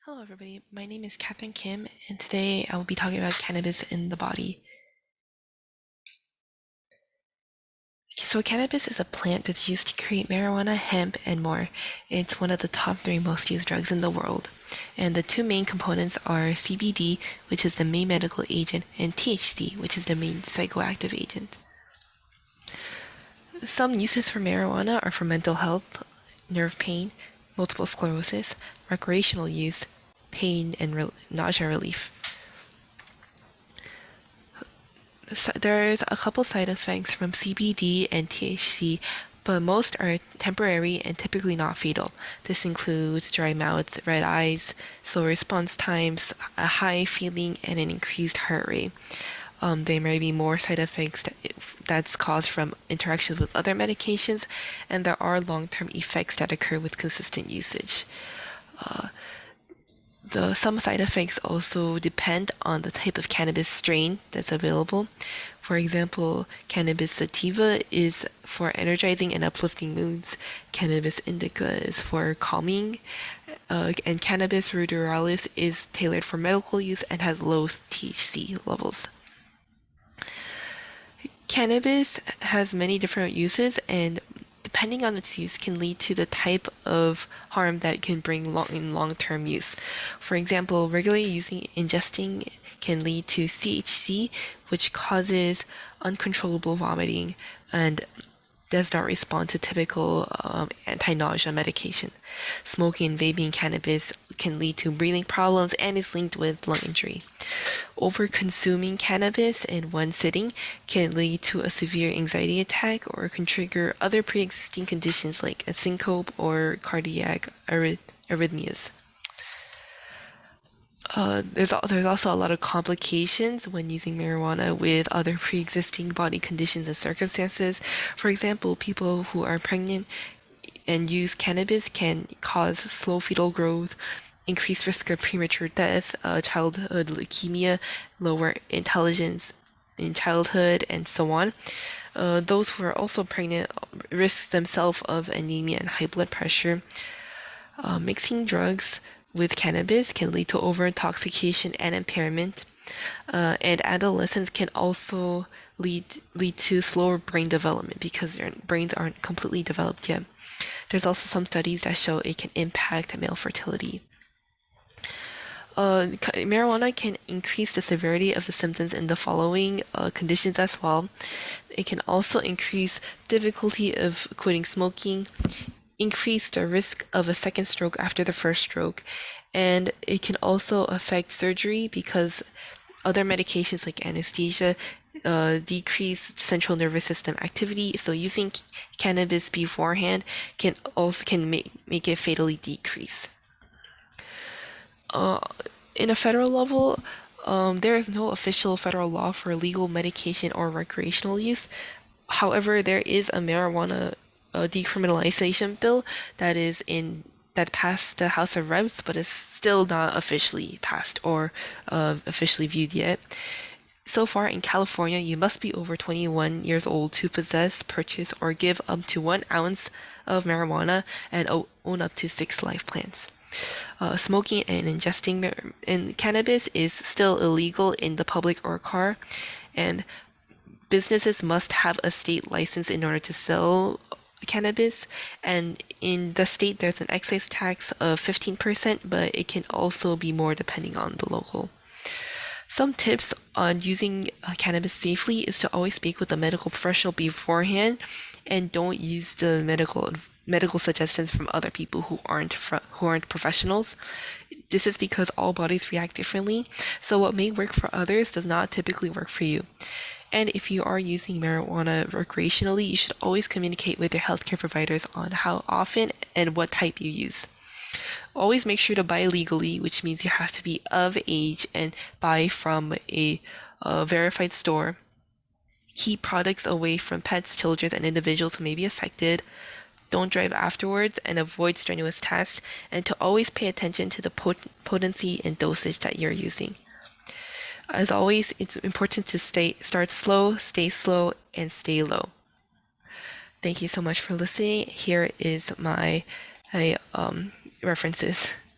Hello, everybody. My name is Catherine Kim, and today I will be talking about cannabis in the body. So, cannabis is a plant that's used to create marijuana, hemp, and more. It's one of the top three most used drugs in the world. And the two main components are CBD, which is the main medical agent, and THC, which is the main psychoactive agent. Some uses for marijuana are for mental health, nerve pain, multiple sclerosis, recreational use, pain, and nausea relief. There's a couple side effects from CBD and THC, but most are temporary and typically not fatal. This includes dry mouth, red eyes, slow response times, a high feeling, and an increased heart rate. There may be more side effects that's caused from interactions with other medications, and there are long-term effects that occur with consistent usage. Some side effects also depend on the type of cannabis strain that's available. For example, cannabis sativa is for energizing and uplifting moods. Cannabis indica is for calming, and cannabis ruderalis is tailored for medical use and has low THC levels. Cannabis has many different uses, and depending on its use can lead to the type of harm that can bring in long-term use. For example, regularly ingesting can lead to CHC, which causes uncontrollable vomiting and does not respond to typical anti-nausea medication. Smoking and vaping cannabis can lead to breathing problems and is linked with lung injury. Over-consuming cannabis in one sitting can lead to a severe anxiety attack or can trigger other pre-existing conditions like a syncope or cardiac arrhythmias. There's also a lot of complications when using marijuana with other pre-existing body conditions and circumstances. For example, people who are pregnant and use cannabis can cause slow fetal growth, increased risk of premature death, childhood leukemia, lower intelligence in childhood, and so on. Those who are also pregnant risk themselves of anemia and high blood pressure. Mixing drugs with cannabis can lead to over-intoxication and impairment. And adolescents can also lead to slower brain development because their brains aren't completely developed yet. There's also some studies that show it can impact male fertility. Marijuana can increase the severity of the symptoms in the following conditions as well. It can also increase difficulty of quitting smoking, increase the risk of a second stroke after the first stroke, and it can also affect surgery because other medications like anesthesia decrease central nervous system activity. So using cannabis beforehand can make it fatally decrease. In a federal level, there is no official federal law for legal medication or recreational use. However, there is a marijuana decriminalization bill that passed the House of Reps, but is still not officially passed or officially viewed yet. So far in California, you must be over 21 years old to possess, purchase, or give up to 1 ounce of marijuana and own up to 6 live plants. Smoking and ingesting cannabis is still illegal in the public or car, and businesses must have a state license in order to sell cannabis. And in the state, there's an excise tax of 15%, but it can also be more depending on the local. Some tips on using cannabis safely is to always speak with a medical professional beforehand, and don't use the medical suggestions from other people who aren't professionals. This is because all bodies react differently, so what may work for others does not typically work for you. And if you are using marijuana recreationally, you should always communicate with your healthcare providers on how often and what type you use. Always make sure to buy legally, which means you have to be of age and buy from a verified store. Keep products away from pets, children, and individuals who may be affected. Don't drive afterwards and avoid strenuous tasks, and to always pay attention to the potency and dosage that you're using. As always, it's important to start slow, stay slow, and stay low. Thank you so much for listening. Here is my references.